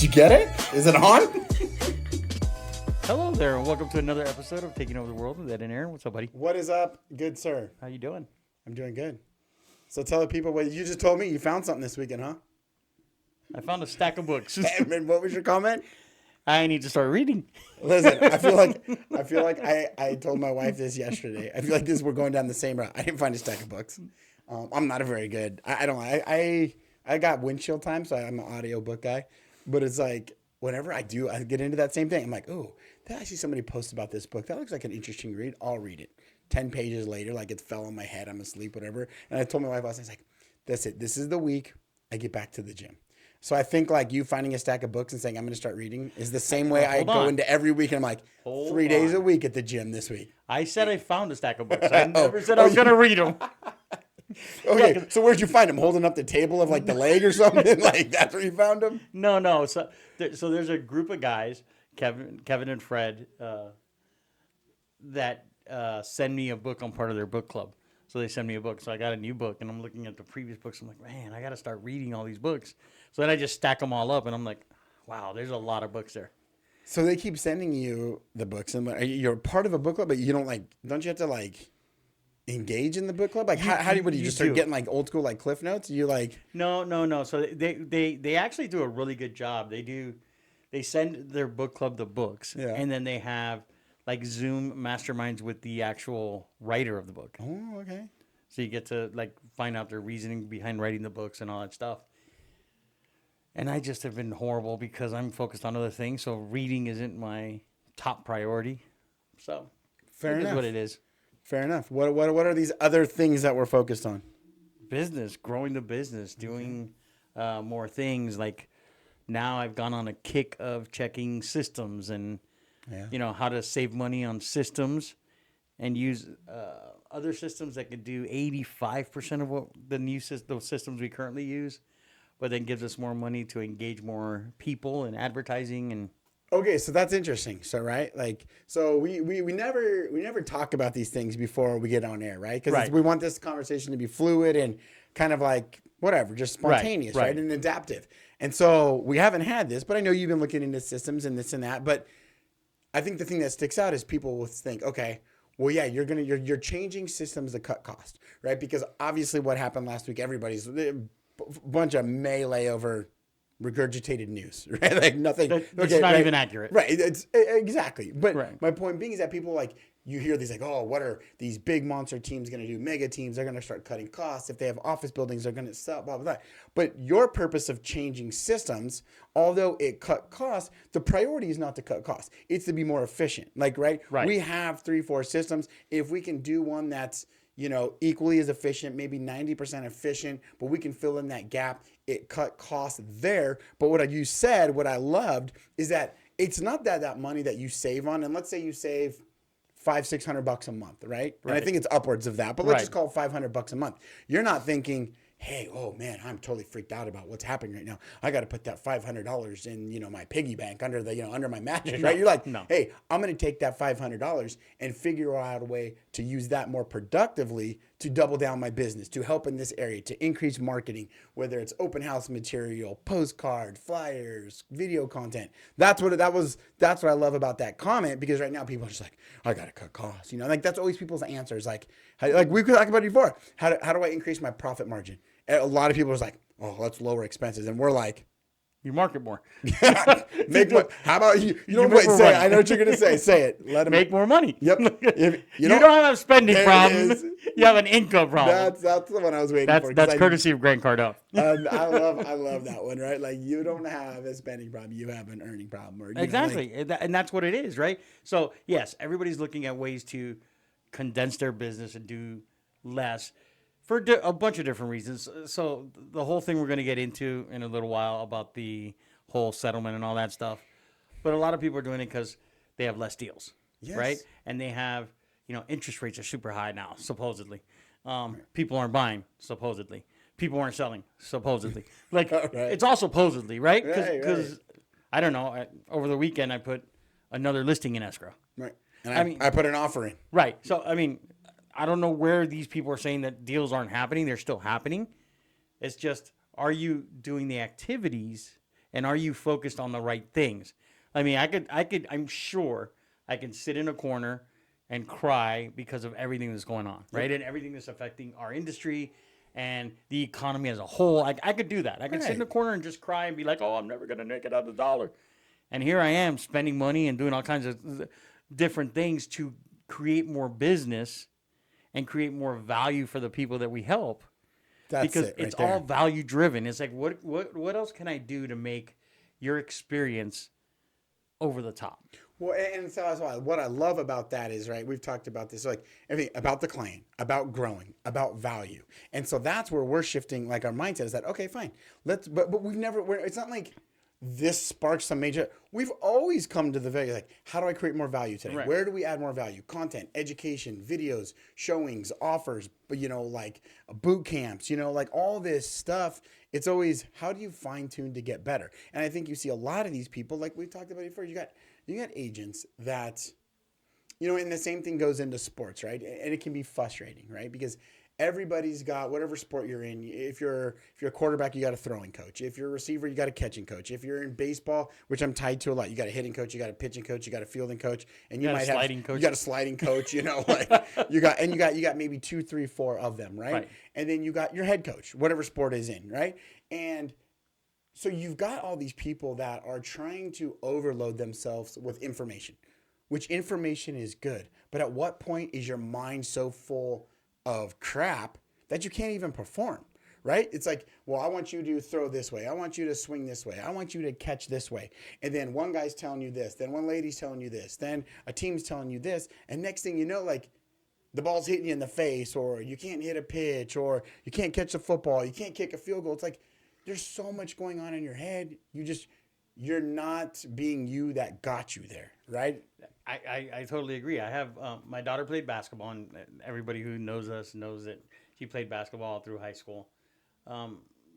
you get it? Is it on? Hello there, and welcome to another episode of Taking Over the World with Ed and Aaron. What's up, buddy? What is up, good sir? How you doing? I'm doing good. So tell the people what you just told me. You found something this weekend, huh? I found a stack of books. And what was your comment? I need to start reading. Listen, I feel like I told my wife this yesterday. I feel like we're going down the same route. I didn't find a stack of books. I'm not a very good. I got windshield time, so I'm an audiobook guy. But it's like whenever I get into that same thing. I'm like, oh, I see somebody post about this book. That looks like an interesting read. I'll read it. 10 pages later, like it fell on my head. I'm asleep, whatever. And I told my wife last night, I was like, that's it. This is the week I get back to the gym. So I think like you finding a stack of books and saying, I'm going to start reading is the same way I go into every week. And I'm like, 3 days a week at the gym this week. I said I found a stack of books. I never said I was going to read them. Okay, so where'd you find them? Holding up the table of like the leg or something? Like that's where you found them? No. So there's a group of guys, Kevin and Fred, that send me a book. I'm part of their book club. So they send me a book. So I got a new book, and I'm looking at the previous books. I'm like, man, I got to start reading all these books. So then I just stack them all up, and I'm like, wow, there's a lot of books there. So they keep sending you the books, and you're part of a book club, but you don't you have to like engage in the book club? Like how do you just start getting like old school like Cliff Notes? You like No. So they actually do a really good job. They send their book club the books, and then they have like Zoom masterminds with the actual writer of the book. Oh, okay. So you get to like find out their reasoning behind writing the books and all that stuff. And I just have been horrible because I'm focused on other things. So reading isn't my top priority. So fair enough. Is what it is. Fair enough. What are these other things that we're focused on? Business, growing the business, doing more things. Like now I've gone on a kick of checking systems and how to save money on systems and use other systems that could do 85% of what those systems we currently use, but then gives us more money to engage more people in advertising and. Okay, so that's interesting. So we never talk about these things before we get on air, right? Because we want this conversation to be fluid and kind of like whatever, just spontaneous, right? And adaptive. And so we haven't had this, but I know you've been looking into systems and this and that. But I think the thing that sticks out is people will think, okay, well, yeah, you're changing systems to cut cost, right? Because obviously what happened last week, everybody's a bunch of melee over regurgitated news, right? Like nothing. It's not even accurate. Right. It's exactly. But my point being is that people like, you hear these like, oh, what are these big monster teams going to do? Mega teams, they're going to start cutting costs. If they have office buildings, they're going to sell, blah, blah, blah. But your purpose of changing systems, although it cut costs, the priority is not to cut costs. It's to be more efficient. Like, right? We have 3-4 systems. If we can do one that's, equally as efficient, maybe 90% efficient, but we can fill in that gap. It cut costs there. But what I loved is that it's not that money that you save on. And let's say you save $500-600 a month, right? And I think it's upwards of that, but let's just call it $500 a month. You're not thinking, hey, oh man, I'm totally freaked out about what's happening right now. I got to put that $500 in, my piggy bank under under my mattress, right? You're like, hey, I'm going to take that $500 and figure out a way to use that more productively to double down my business, to help in this area, to increase marketing, whether it's open house material, postcard, flyers, video content. That's what I love about that comment, because right now people are just like, I got to cut costs. Like that's always people's answers. Like we could talk about it before. How do I increase my profit margin? And a lot of people are like, oh, let's lower expenses. And we're like, you market more. Make more. How about you? You don't wait. Say it. I know what you're gonna say. Say it. Let them make more money. Yep. You don't have a spending problem. You have an income problem. That's the one I was waiting for. That's courtesy of Grant Cardone. I love that one. Right? Like you don't have a spending problem. You have an earning problem. Exactly, and that's what it is, right? So yes, everybody's looking at ways to condense their business and do less. For a bunch of different reasons. So the whole thing we're going to get into in a little while about the whole settlement and all that stuff. But a lot of people are doing it because they have less deals, right? And they have, interest rates are super high now, supposedly. People aren't buying, supposedly. People aren't selling, supposedly. Like, it's all supposedly, right? Because, I don't know, over the weekend I put another listing in escrow. Right. And I put an offer in. Right. So, I don't know where these people are saying that deals aren't happening. They're still happening. It's just, are you doing the activities And are you focused on the right things? I mean, I'm sure I can sit in a corner and cry because of everything that's going on, right? And everything that's affecting our industry and the economy as a whole. I could do that. I could sit in a corner and just cry and be like, oh, I'm never going to make it out of the dollar. And here I am spending money and doing all kinds of different things to create more business and create more value for the people that we help. Because it's all value driven. It's like, what else can I do to make your experience over the top? Well, and so that's why what I love about that is, right, we've talked about this, like everything about the client, about growing, about value. And so that's where we're shifting, like our mindset is that, okay, fine, but we've never, it's not like this sparks some major, we've always come to the value, like, how do I create more value today? Right. Where do we add more value? Content, education, videos, showings, offers, like boot camps, like all this stuff. It's always, how do you fine tune to get better? And I think you see a lot of these people, like we've talked about before, you got agents that, and the same thing goes into sports, right? And it can be frustrating, right? Because everybody's got whatever sport you're in. If you're a quarterback, you got a throwing coach. If you're a receiver, you got a catching coach. If you're in baseball, which I'm tied to a lot, you got a hitting coach, you got a pitching coach, you got a fielding coach, and you might have you got a sliding coach. Like you got maybe 2, 3, 4 of them, right? And then you got your head coach, whatever sport is in, right? And so you've got all these people that are trying to overload themselves with information, which information is good, but at what point is your mind so full of crap that you can't even perform, right? It's like, well, I want you to throw this way. I want you to swing this way. I want you to catch this way. And then one guy's telling you this. Then one lady's telling you this. Then a team's telling you this. And next thing you know, like the ball's hitting you in the face, or you can't hit a pitch, or you can't catch a football. You can't kick a field goal. It's like there's so much going on in your head. You're not being you that got you there, right? I totally agree. I have my daughter played basketball, and everybody who knows us knows that she played basketball through high school.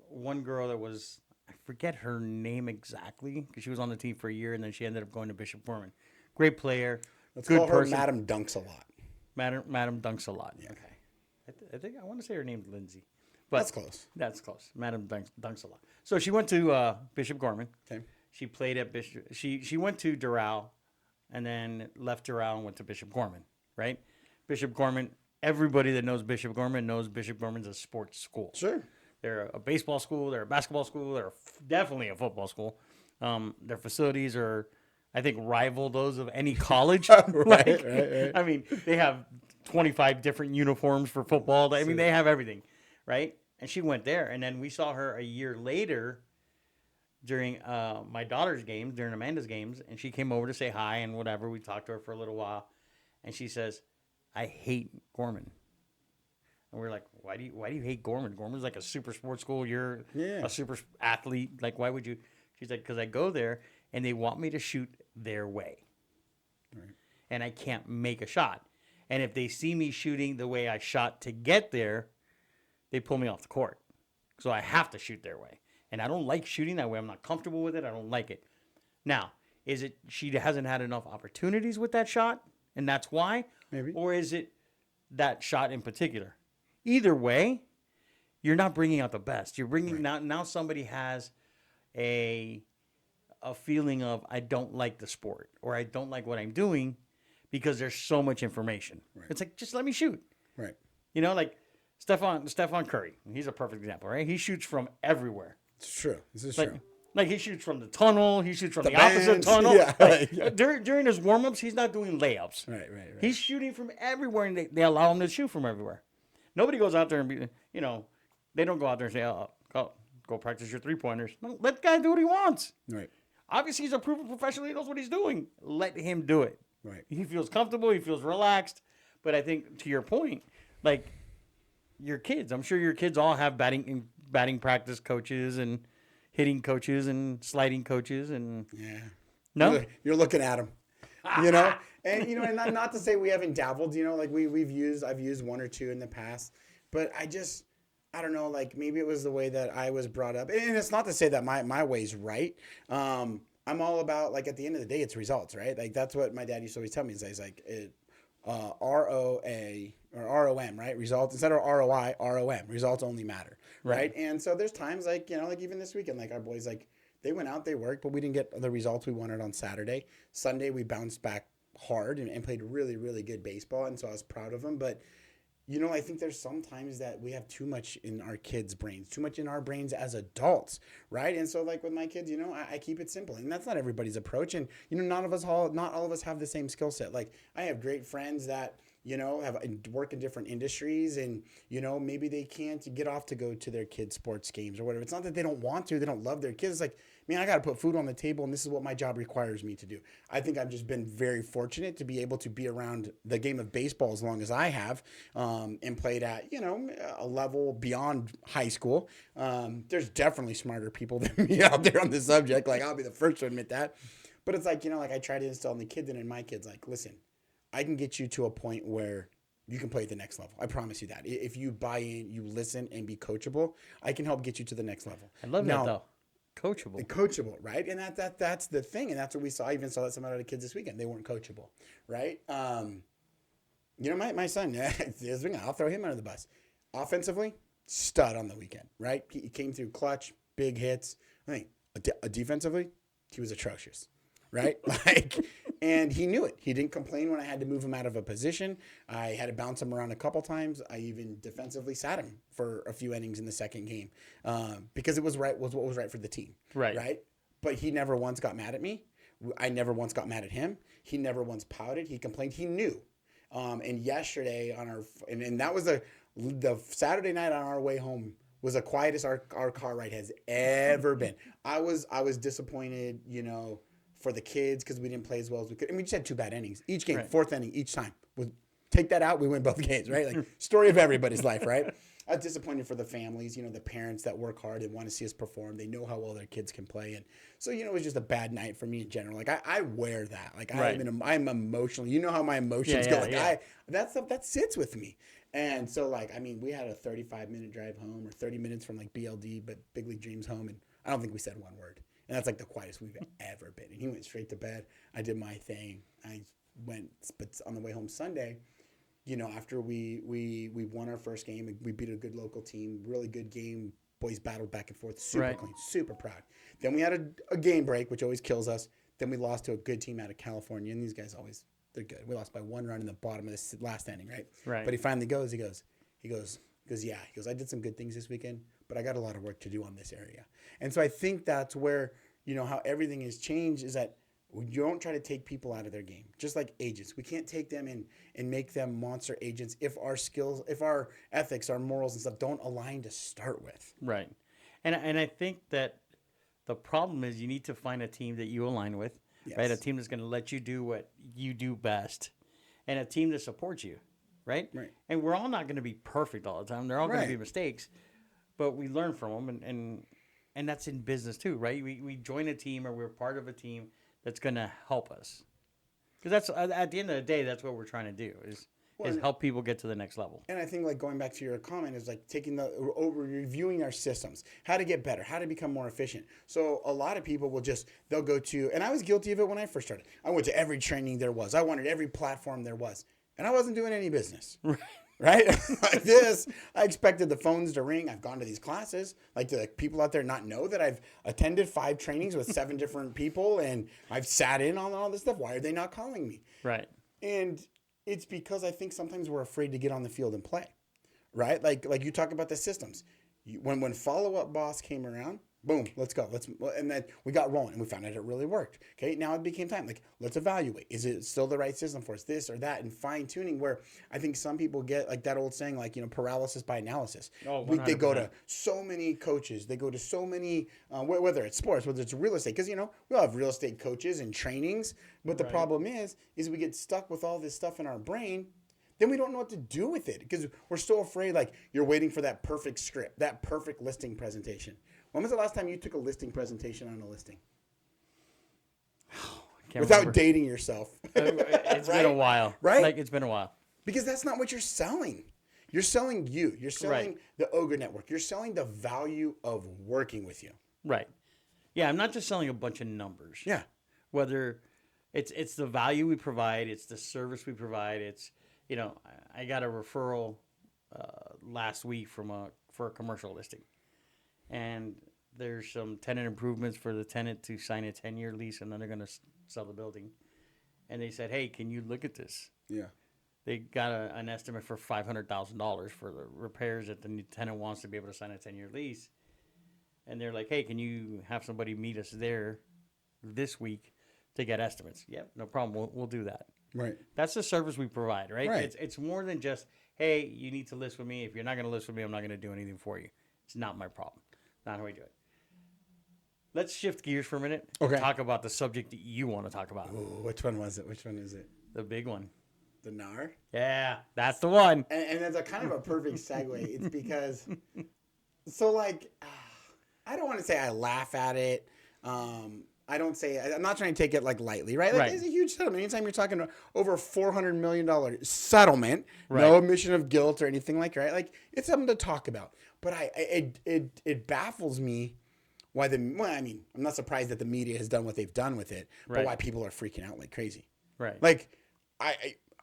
One girl that was, I forget her name exactly, because she was on the team for a year, and then she ended up going to Bishop Gorman. Great player. Let's call her Madam Dunks a lot. Madam Dunks a lot. Yeah. Okay. I want to say her name's Lindsay. But that's close. That's close. Madam Dunks a lot. So she went to Bishop Gorman. Okay. She played at Bishop. She went to Doral, and then left Doral and went to Bishop Gorman, right? Bishop Gorman, everybody that knows Bishop Gorman's a sports school. Sure. They're a baseball school, they're a basketball school, they're definitely a football school. Their facilities are, I think, rival those of any college. right. I mean, they have 25 different uniforms for football. I mean, they have everything, right? And she went there, and then we saw her a year later during my daughter's games, during Amanda's games, and she came over to say hi and whatever. We talked to her for a little while, and she says, "I hate Gorman." And we're like, "Why do you hate Gorman? Gorman's like a super sports school. You're a super athlete. Like, why would you?" She's like, "Because I go there and they want me to shoot their way, right, and I can't make a shot. And if they see me shooting the way I shot to get there, they pull me off the court. So I have to shoot their way. And I don't like shooting that way. I'm not comfortable with it. I don't like it." Now, is it she hasn't had enough opportunities with that shot, and that's why? Maybe. Or is it that shot in particular? Either way, you're not bringing out the best. You're bringing now somebody has a feeling of, I don't like the sport, or I don't like what I'm doing because there's so much information. Right. It's like, just let me shoot. Right. Like Stephen Curry. He's a perfect example, right? He shoots from everywhere. It's true. This is true. Like he shoots from the tunnel. He shoots from the opposite tunnel. Yeah. During his warm-ups, he's not doing layups. Right. He's shooting from everywhere, and they allow him to shoot from everywhere. Nobody goes out there and they don't go out there and say, "Oh, go practice your three-pointers." No, let the guy do what he wants. Right. Obviously, he's a proven professional. He knows what he's doing. Let him do it. Right. He feels comfortable. He feels relaxed. But I think, to your point, like your kids, I'm sure your kids all have batting practice coaches and hitting coaches and sliding coaches and no, you're looking at them, and not to say we haven't dabbled, like I've used one or two in the past, but I don't know, like maybe it was the way that I was brought up, and it's not to say that my way's right. I'm all about, like, at the end of the day, it's results, right? Like that's what my dad used to always tell me. He's like, ROA or ROM, right? Results instead of ROI, ROM. Results only matter, right? And so there's times like, like even this weekend, like our boys, like they went out, they worked, but we didn't get the results we wanted on Saturday. Sunday, we bounced back hard and played really, really good baseball. And so I was proud of them. But I think there's sometimes that we have too much in our kids' brains, too much in our brains as adults, right? And so, like with my kids, I keep it simple, and that's not everybody's approach. And not all of us have the same skill set. Like I have great friends that have work in different industries, and maybe they can't get off to go to their kids' sports games or whatever. It's not that they don't want to; they don't love their kids. It's like, man, I got to put food on the table, and this is what my job requires me to do. I think I've just been very fortunate to be able to be around the game of baseball as long as I have, and played at, a level beyond high school. There's definitely smarter people than me out there on the subject. Like, I'll be the first to admit that. But it's like, like I try to instill in the kids and in my kids, like, listen, I can get you to a point where you can play at the next level. I promise you that. If you buy in, you listen, and be coachable, I can help get you to the next level. I love that, though. Coachable, right? And that's the thing, and that's what we saw. I even saw that some out of the kids this weekend. They weren't coachable, right? My son, I'll throw him under the bus. Offensively, stud on the weekend, right? He came through clutch, big hits. I think defensively, he was atrocious, right? And he knew it. He didn't complain when I had to move him out of a position. I had to bounce him around a couple times. I even defensively sat him for a few innings in the second game, because it was what was right for the team. Right. But he never once got mad at me. I never once got mad at him. He never once pouted. He complained. He knew. And yesterday and that was the Saturday night on our way home was the quietest our car ride has ever been. I was disappointed, for the kids, because we didn't play as well as we could. And we just had 2 bad innings. Each game, fourth inning, each time. Take that out, we win both games, right? Like, story of everybody's life, right? I was disappointed for the families, the parents that work hard and want to see us perform. They know how well their kids can play. And so, it was just a bad night for me in general. Like, I wear that. Like, I'm emotional. You know how my emotions go. Like, that stuff, that sits with me. And so, like, we had a 35-minute drive home, or 30 minutes from, like, BLD, but Big League Dreams home. And I don't think we said one word. And that's like the quietest we've ever been. And he went straight to bed. I did my thing. But on the way home Sunday, after we won our first game, we beat a good local team, really good game. Boys battled back and forth, super clean, super proud. Then we had a game break, which always kills us. Then we lost to a good team out of California, and these guys they're good. We lost by 1 run in the bottom of this last inning, right? But he finally goes, yeah. I did some good things this weekend, but I got a lot of work to do on this area. And so I think that's where, how everything has changed, is that you don't try to take people out of their game. Just like agents. We can't take them and make them monster agents if our skills, if our ethics, our morals and stuff don't align to start with. Right. And I think that the problem is you need to find a team that you align with, right? A team that's going to let you do what you do best, and a team that supports you, right? And we're all not going to be perfect all the time. There are all going to be mistakes, but we learn from them, and that's in business too, right? We join a team, or we're part of a team that's going to help us. Because that's, at the end of the day, that's what we're trying to do, is help people get to the next level. And I think, like, going back to your comment, is like reviewing our systems, how to get better, how to become more efficient. So a lot of people they'll go to, and I was guilty of it when I first started. I went to every training there was. I wanted every platform there was. And I wasn't doing any business. Right? Like this, I expected the phones to ring. I've gone to these classes. Like, do the people out there not know that I've attended 5 trainings with 7 different people, and I've sat in on all this stuff? Why are they not calling me? Right. And it's because I think sometimes we're afraid to get on the field and play. Right? Like you talk about the systems. When follow-up boss came around, boom, let's go. And then we got rolling, and we found out it really worked. Okay, now it became time. Like, let's evaluate. Is it still the right system for us? This or that, and fine-tuning. Where I think some people get, like, that old saying, like, paralysis by analysis. Oh, they go to so many coaches. They go to so many, whether it's sports, whether it's real estate. Because, we all have real estate coaches and trainings. But the problem is we get stuck with all this stuff in our brain. Then we don't know what to do with it, because we're so afraid, like, you're waiting for that perfect script, that perfect listing presentation. When was the last time you took a listing presentation on a listing? Without dating yourself. It's been a while. Right? Like, it's been a while. Because that's not what you're selling. You're selling you. You're selling the OGRE Network. You're selling the value of working with you. Right. Yeah, I'm not just selling a bunch of numbers. Yeah. Whether It's the value we provide. It's the service we provide. It's, I got a referral last week for a commercial listing, and there's some tenant improvements for the tenant to sign a 10-year lease, and then they're going to sell the building. And they said, "Hey, can you look at this?" Yeah. They got an estimate for $500,000 for the repairs that the new tenant wants to be able to sign a 10-year lease. And they're like, "Hey, can you have somebody meet us there this week to get estimates?" Yep, no problem. We'll do that. Right. That's the service we provide, right? Right. It's more than just, "Hey, you need to list with me. If you're not going to list with me, I'm not going to do anything for you." It's not my problem. Not how I do it. Let's shift gears for a minute and talk about the subject that you want to talk about. Ooh, which one was it? Which one is it? The big one. The NAR? Yeah, that's the one. And it's a kind of a perfect segue. It's because, so like, I don't want to say I laugh at it. I'm not trying to take it like lightly, right? Like, it's a huge settlement. Anytime you're talking over $400 million settlement, no admission of guilt or anything like that, right? Like, it's something to talk about. But it baffles me why I'm not surprised that the media has done what they've done with it, but why people are freaking out like crazy. Right. Like,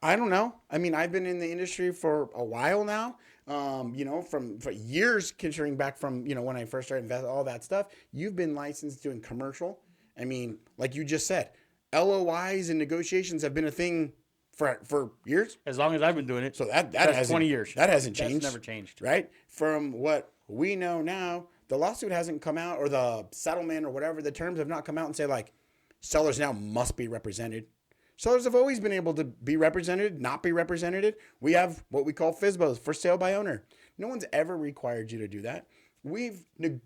I don't know. I mean, I've been in the industry for a while now, for years, considering back from, when I first started investing, all that stuff. You've been licensed doing commercial. I mean, like you just said, LOIs and negotiations have been a thing for years. As long as I've been doing it. So that's 20 years. That hasn't changed. That's never changed. Right? From what we know now, the lawsuit hasn't come out, or the settlement or whatever, the terms have not come out and say, like, sellers now must be represented. Sellers have always been able to be represented, not be represented. We have what we call FSBOs, for sale by owner. No one's ever required you to do that.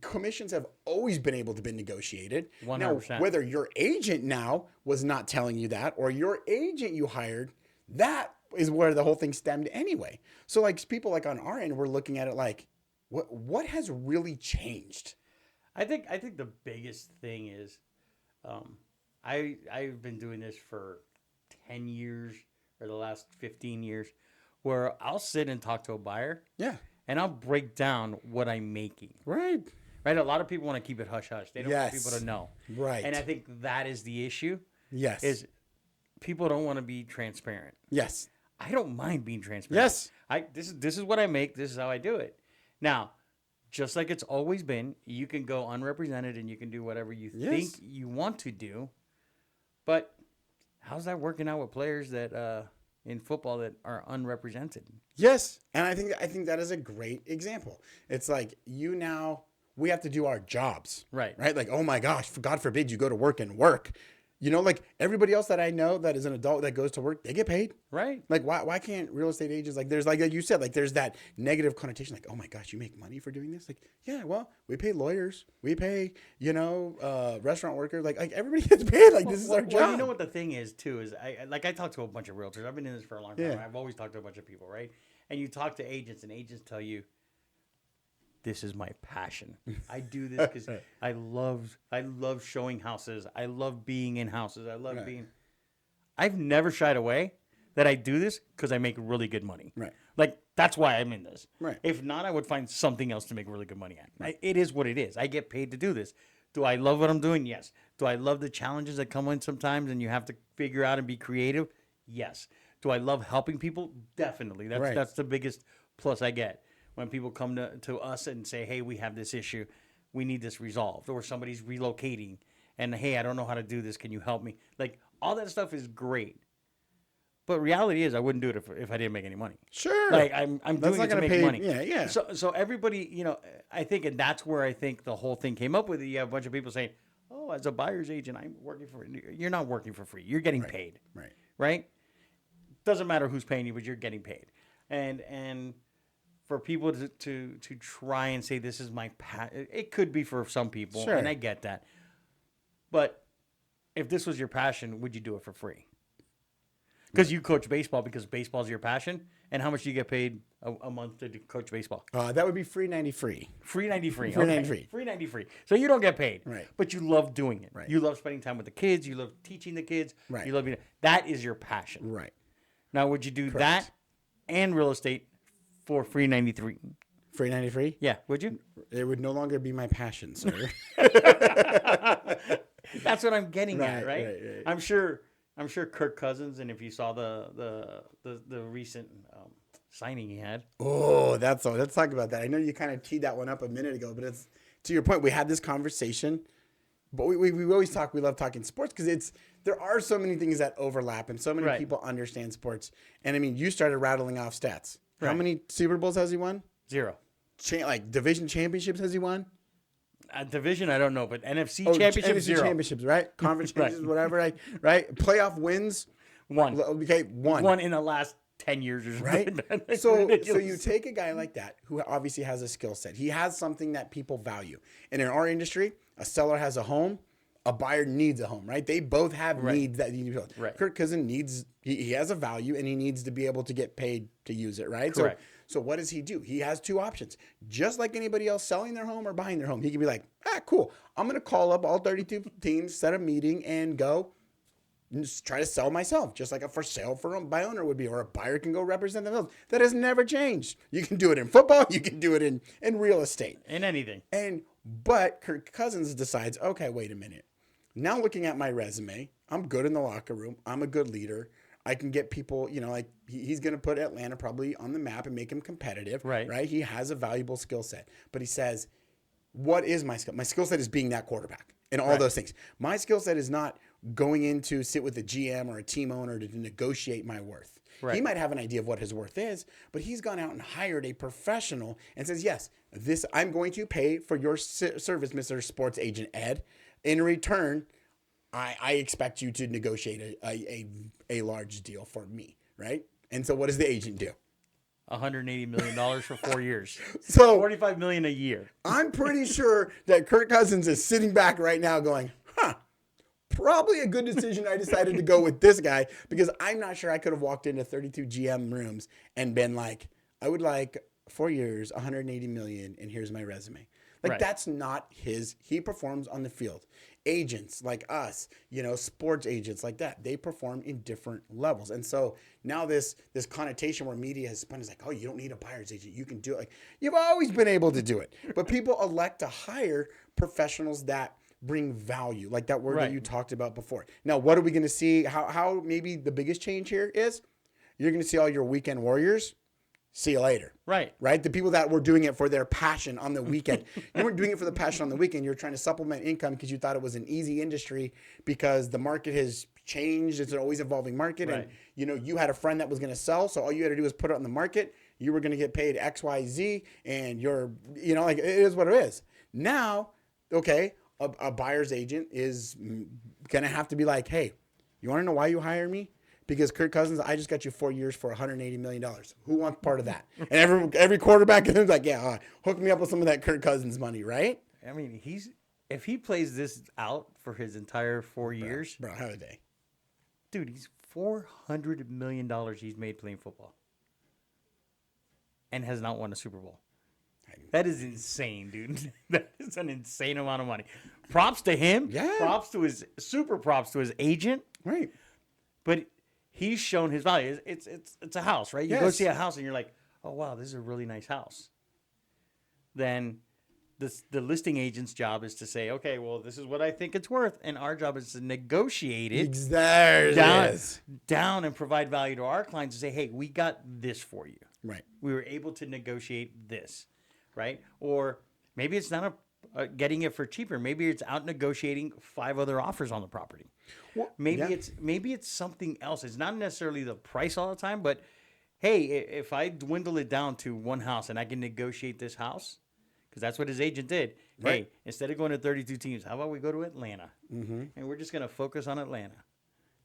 Commissions have always been able to be negotiated. 100%. Now, whether your agent now was not telling you that, or your agent you hired, that is where the whole thing stemmed anyway. So like people like on our end, we're looking at it like, what has really changed? I think the biggest thing is, I've been doing this for 10 years or the last 15 years, where I'll sit and talk to a buyer. Yeah. And I'll break down what I'm making. Right. Right. A lot of people want to keep it hush hush. They don't want people to know. Right. And I think that is the issue. Yes. Is people don't want to be transparent. Yes. I don't mind being transparent. Yes. This is what I make. This is how I do it. Now, just like it's always been, you can go unrepresented and you can do whatever you think you want to do. But how's that working out with players that in football that are unrepresented? Yes. And I think that is a great example. It's like we have to do our jobs. Right. Right? Like, oh my gosh, God forbid you go to work and work. Like everybody else that I know that is an adult that goes to work, they get paid. Right. Like why can't real estate agents, like there's like you said, like there's that negative connotation, like, oh my gosh, you make money for doing this? Like, yeah, well, we pay lawyers, we pay, restaurant workers, like everybody gets paid. Like this is our job. Well, you know what the thing is too, is I talk to a bunch of realtors. I've been in this for a long time. Yeah. I've always talked to a bunch of people, right? And you talk to agents and agents tell you, this is my passion. I do this because I love showing houses. I love being in houses. I love being. I've never shied away that I do this because I make really good money. Right. Like that's why I'm in this. Right. If not, I would find something else to make really good money at. Right. It is what it is. I get paid to do this. Do I love what I'm doing? Yes. Do I love the challenges that come in sometimes and you have to figure out and be creative? Yes. Do I love helping people? Definitely. That's the biggest plus I get. When people come to us and say, hey, we have this issue, we need this resolved, or somebody's relocating, and hey, I don't know how to do this, can you help me? Like, all that stuff is great. But reality is, I wouldn't do it if I didn't make any money. Sure. Like, I'm doing it to make money. Yeah. So everybody, I think, and that's where I think the whole thing came up with. You have a bunch of people saying, oh, as a buyer's agent, I'm working for, you're not working for free. You're getting paid. Right? Doesn't matter who's paying you, but you're getting paid. And for people to try and say this is my passion, it could be for some people, and I get that. But if this was your passion, would you do it for free? Because you coach baseball because baseball is your passion, and how much do you get paid a month to coach baseball? That would be free 90 free. Free 90 free. Free 90 free. Free 90 free. So you don't get paid, right? But you love doing it. Right. You love spending time with the kids. You love teaching the kids. Right. You love that is your passion. Right. Now, would you do that and real estate for free 93? Free 90 free? Yeah, would you? It would no longer be my passion, sir. That's what I'm getting at, right? I'm sure I'm sure Kirk Cousins, and if you saw the recent signing he had. Oh, that's all. Let's talk about that. I know you kind of teed that one up a minute ago, but it's to your point. We had this conversation, but we always talk. We love talking sports because there are so many things that overlap, and so many people understand sports. And I mean, you started rattling off stats. Right. How many Super Bowls has he won? 0. Like division championships has he won? Division, I don't know, but NFC championships, NFC 0. championships, right? Conference championships, whatever, right? Playoff wins, 1. Okay, 1. 1 in the last 10 years or something. Right? So you take a guy like that who obviously has a skill set. He has something that people value. And in our industry, a seller has a home, a buyer needs a home, right? They both have needs that you need to build. Right. Kirk Cousins needs, he has a value and he needs to be able to get paid to use it, right? Correct. So what does he do? He has 2 options. Just like anybody else selling their home or buying their home, he can be like, cool. I'm going to call up all 32 teams, set a meeting, and go and just try to sell myself, just like a for sale by owner would be, or a buyer can go represent themselves. That has never changed. You can do it in football. You can do it in real estate. In anything. But Kirk Cousins decides, okay, wait a minute. Now looking at my resume, I'm good in the locker room. I'm a good leader. I can get people, like he's going to put Atlanta probably on the map and make him competitive, right? He has a valuable skill set, but he says, what is my skill? My skill set is being that quarterback and all those things. My skill set is not going in to sit with a GM or a team owner to negotiate my worth. Right. He might have an idea of what his worth is, but he's gone out and hired a professional and says, yes, I'm going to pay for your service, Mr. Sports Agent Ed. In return, I expect you to negotiate a large deal for me, right? And so what does the agent do? $180 million for 4 years. So $45 million a year. I'm pretty sure that Kirk Cousins is sitting back right now going, probably a good decision I decided to go with this guy, because I'm not sure I could have walked into 32 GM rooms and been like, I would like 4 years, $180 million, and here's my resume. That's not his. He performs on the field. Agents like us, sports agents like that, they perform in different levels. And so now this connotation where media has spun is like, oh, you don't need a buyer's agent. You can do it. Like, you've always been able to do it. But people elect to hire professionals that bring value, like that word that you talked about before. Now, what are we going to see? How maybe the biggest change here is you're going to see all your weekend warriors. See you later. Right. The people that were doing it for their passion on the weekend. You weren't doing it for the passion on the weekend. You're trying to supplement income because you thought it was an easy industry because the market has changed. It's an always evolving market. Right. And, you had a friend that was going to sell. So all you had to do was put it on the market. You were going to get paid X, Y, Z. And it is what it is. Now, okay, a buyer's agent is going to have to be like, hey, you want to know why you hired me? Because Kirk Cousins, I just got you 4 years for $180 million. Who wants part of that? And every quarterback is like, yeah, hook me up with some of that Kirk Cousins money, right? I mean, if he plays this out for his entire 4 years. Bro, how are they? Dude, he's $400 million he's made playing football. And has not won a Super Bowl. That is insane, dude. That is an insane amount of money. Props to him. Yeah. Super props to his agent. Right. But he's shown his value. It's a house, right? You go see a house and you're like, oh, wow, this is a really nice house. Then the listing agent's job is to say, okay, well, this is what I think it's worth. And our job is to negotiate it down and provide value to our clients and say, hey, we got this for you. Right. We were able to negotiate this, right? Or maybe it's not getting it for cheaper. Maybe it's out negotiating 5 other offers on the property. Well, maybe it's something else. It's not necessarily the price all the time, but hey, if I dwindle it down to one house and I can negotiate this house, because that's what his agent did. Right. Hey, instead of going to 32 teams, how about we go to Atlanta? Mm-hmm. And we're just going to focus on Atlanta.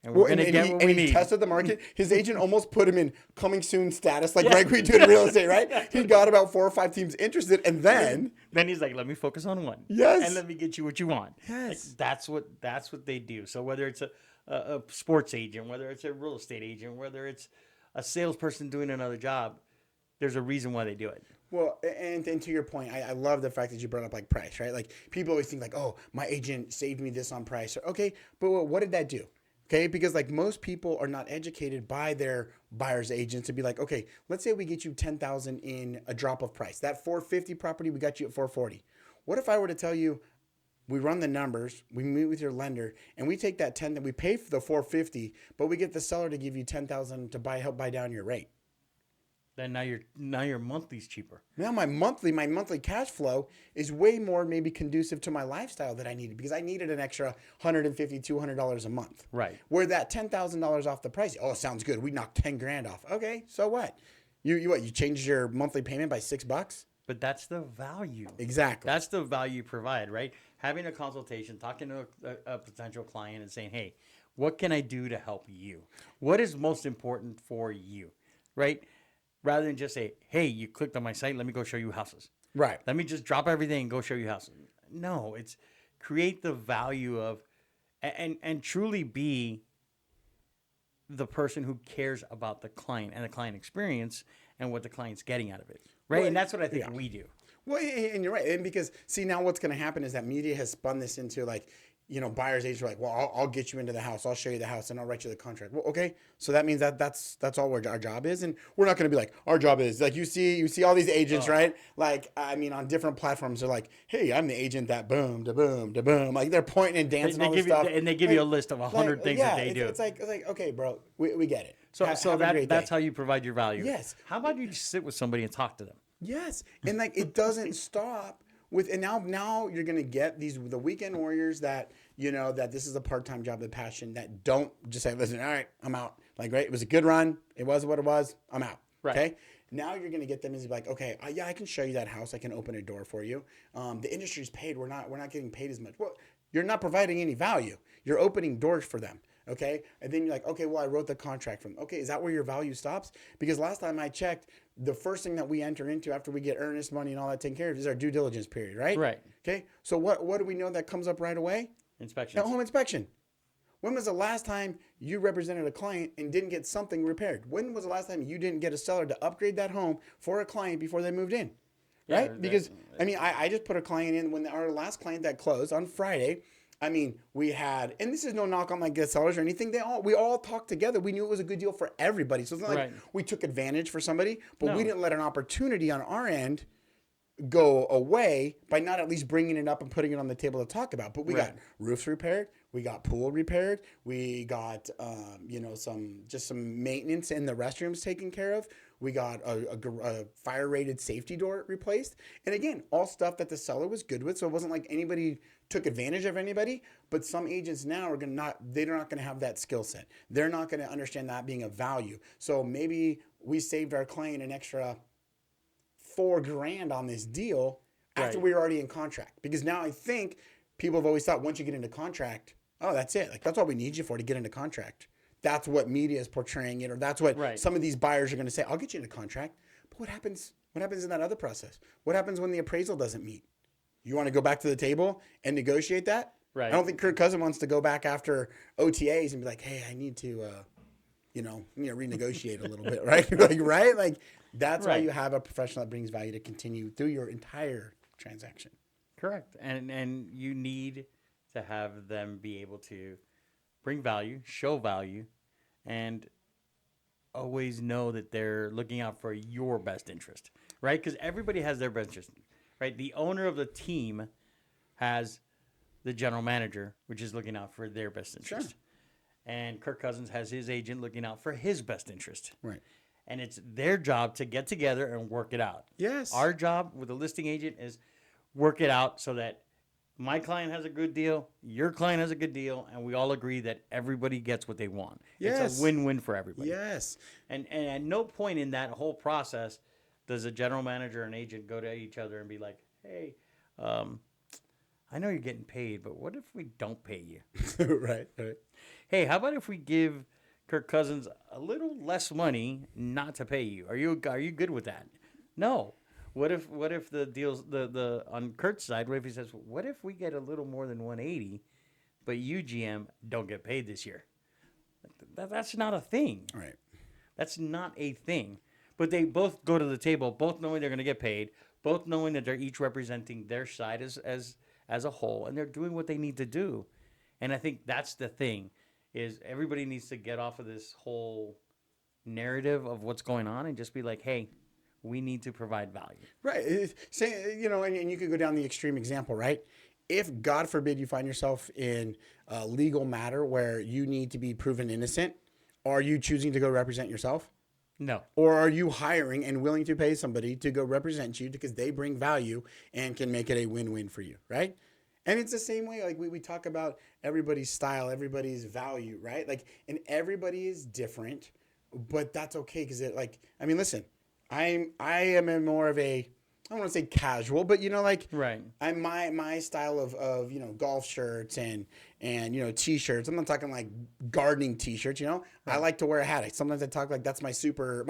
And we're going to get what we need. He tested the market. His agent almost put him in coming soon status, like we do in real estate, right? He got about 4 or 5 teams interested, and then he's like, let me focus on one. Yes. And let me get you what you want. Yes. Like, that's what they do. So whether it's a sports agent, whether it's a real estate agent, whether it's a salesperson doing another job, there's a reason why they do it. Well, and to your point, I love the fact that you brought up like price, right? Like people always think like, oh, my agent saved me this on price. Okay, but what did that do? Okay, because like most people are not educated by their buyer's agents to be like, okay, let's say we get you $10,000 in a drop of price. That $450 property, we got you at $440. What if I were to tell you, We run the numbers, we meet with your lender, and we take that 10 that we pay for the 450, but we get the seller to give you 10,000 to help buy down your rate. Then now your monthly's cheaper. Now my monthly cash flow is way more maybe conducive to my lifestyle that I needed, because I needed an extra $150, $200 a month. Right. Where that $10,000 off the price. Oh, sounds good. We knocked 10 grand off. Okay, so what? You changed your monthly payment by $6? But that's the value. Exactly. That's the value you provide, right? Having a consultation, talking to a potential client and saying, hey, what can I do to help you? What is most important for you, right? Rather than just say, hey, you clicked on my site, let me go show you houses. Right. Let me just drop everything and go show you houses. No, it's create the value of, and truly be the person who cares about the client and the client experience and what the client's getting out of it. Right. Well, and that's what I think we do. Well, and you're right. And because, see, now what's going to happen is that media has spun this into like, buyers agents are like, well, I'll get you into the house. I'll show you the house and I'll write you the contract. Well, okay. So that means that's all our job is. And we're not going to be like, our job is like, you see all these agents, right? Like, I mean, on different platforms, they're like, hey, I'm the agent that boom, da boom, da boom. Like they're pointing and dancing all this stuff. And they give you a list of 100 things that they do. It's like, okay, bro, we get it. So that's how you provide your value. Yes. How about you just sit with somebody and talk to them? Yes. And like, it doesn't stop with, and now you're going to get the weekend warriors that, that this is a part-time job of passion, that don't just say, listen, all right, I'm out. Like, right, it was a good run. It was what it was. I'm out. Right. Okay. Now you're going to get them as like, okay, yeah, I can show you that house. I can open a door for you. The industry's paid. We're not getting paid as much. Well, you're not providing any value. You're opening doors for them. Okay. And then you're like, okay, well, I wrote the contract from, okay, is that where your value stops? Because last time I checked, the first thing that we enter into after we get earnest money and all that taken care of is our due diligence period, right? Right. Okay. So what do we know that comes up right away? Inspection. Home inspection. When was the last time you represented a client and didn't get something repaired? When was the last time you didn't get a seller to upgrade that home for a client before they moved in? Right? Yeah, because, I mean, I just put a client in when our last client that closed on Friday. I mean, we had, and this is no knock on like good sellers or anything. We all talked together. We knew it was a good deal for everybody. So it's not like we took advantage for somebody, but we didn't let an opportunity on our end go away by not at least bringing it up and putting it on the table to talk about. But we got roofs repaired. We got pool repaired. We got, some maintenance in the restrooms taken care of. We got a fire-rated safety door replaced. And again, all stuff that the seller was good with. So it wasn't like anybody took advantage of anybody. But some agents now they're not going to have that skill set. They're not going to understand that being a value. So maybe we saved our client an extra $4,000 on this deal after we were already in contract. Because now I think people have always thought once you get into contract, oh, that's it. Like that's all we need you for, to get into contract. That's what media is portraying it, or that's what some of these buyers are going to say. I'll get you into contract. But what happens? What happens in that other process? What happens when the appraisal doesn't meet? You want to go back to the table and negotiate that? Right. I don't think Kirk Cousin wants to go back after OTAs and be like, hey, I need to, renegotiate a little bit, right? Like that's why you have a professional that brings value to continue through your entire transaction. Correct. And you need to have them be able to bring value, show value, and always know that they're looking out for your best interest, right? Because everybody has their best interest, right? The owner of the team has the general manager, which is looking out for their best interest. Sure. And Kirk Cousins has his agent looking out for his best interest. Right. And it's their job to get together and work it out. Yes. Our job with a listing agent is work it out so that my client has a good deal, your client has a good deal, and we all agree that everybody gets what they want. Yes. It's a win-win for everybody. Yes. And at no point in that whole process does a general manager and agent go to each other and be like, hey, I know you're getting paid, but what if we don't pay you? Right. Hey, how about if we give Kirk Cousins a little less money not to pay you? Are you good with that? No. What if the deals the on Kurt's side? What if he says, what if we get a little more than 180, but you GM don't get paid this year? That's not a thing. Right. That's not a thing. But they both go to the table, both knowing they're going to get paid, both knowing that they're each representing their side as a whole, and they're doing what they need to do. And I think that's the thing, is everybody needs to get off of this whole narrative of what's going on and just be like, hey, we need to provide value. Right. Say, and you could go down the extreme example, right? if God forbid you find yourself in a legal matter where you need to be proven innocent, are you choosing to go represent yourself? No. Or are you hiring and willing to pay somebody to go represent you because they bring value and can make it a win-win for you, right? And it's the same way, like we talk about everybody's style, everybody's value, right? Like, and everybody is different, but that's okay because it, like, I mean, listen, I am in more of a, I don't want to say casual, but like, right. I'm my style of golf shirts and t-shirts. I'm not talking like gardening t-shirts. Right. I like to wear a hat. Sometimes I talk like that's my Superman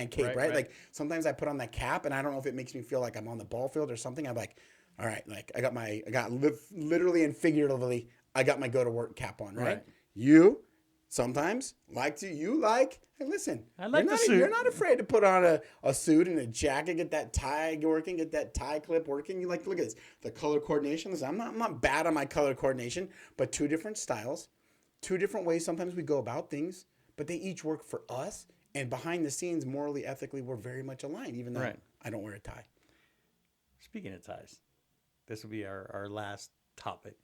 cape, right? Like sometimes I put on that cap, and I don't know if it makes me feel like I'm on the ball field or something. I'm like, all right, like I got literally and figuratively, I got my go to work cap on, right? You sometimes hey, listen, I like the suit. You're not afraid to put on a suit and a jacket, get that tie working, get that tie clip working. You like to look at this, the color coordination. Listen, I'm not bad on my color coordination, but two different styles, two different ways sometimes we go about things, but they each work for us. And behind the scenes, morally, ethically, we're very much aligned, even though I don't wear a tie. Speaking of ties, this will be our last topic.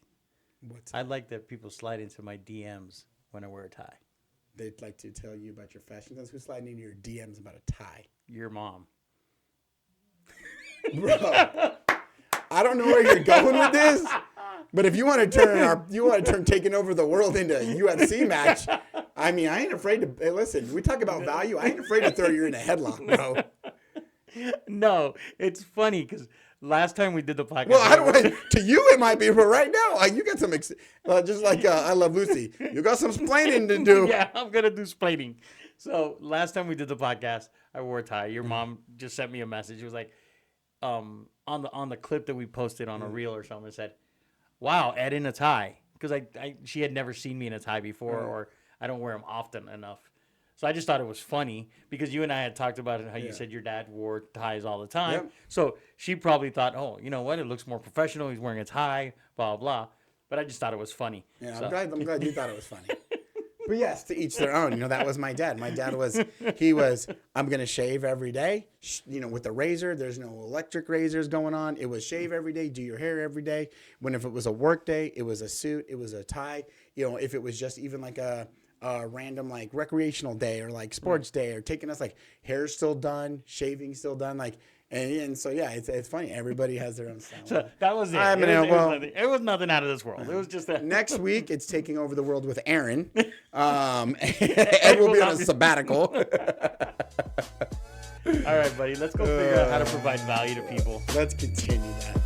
What's I like that people slide into my DMs when I wear a tie. They'd like to tell you about your fashion sense. Who's sliding into your DMs about a tie? Your mom. Bro, I don't know where you're going with this, but if you want to turn taking over the world into a UFC match, I mean, I ain't afraid to. Hey, listen, we talk about value. I ain't afraid to throw you in a headlock, bro. No, it's funny because last time we did the podcast. Well, to you it might be, but right now you got some, just like I Love Lucy, you got some splaining to do. Yeah, I'm gonna do splaining. So last time we did the podcast, I wore a tie. Your mom just sent me a message. It was like, on the clip that we posted on a reel or something. It said, "Wow, Ed in a tie," because she had never seen me in a tie before, or I don't wear them often enough. So I just thought it was funny because you and I had talked about it, how you said your dad wore ties all the time. Yep. So she probably thought, oh, you know what? It looks more professional. He's wearing a tie, blah, blah. But I just thought it was funny. Yeah, so. I'm glad you thought it was funny. But yes, to each their own. That was my dad. My dad was, I'm going to shave every day, with a razor. There's no electric razors going on. It was shave every day, do your hair every day. If it was a work day, it was a suit, it was a tie. If it was just even like a random like recreational day or like sports day or taking us like hair's still done, shaving still done, like and so yeah, it's funny. Everybody has their own style. So that was it. It was nothing out of this world. It was just that. Next week it's taking over the world with Aaron. Ed will be on a sabbatical. All right, buddy. Let's go figure out how to provide value to people. Let's continue that.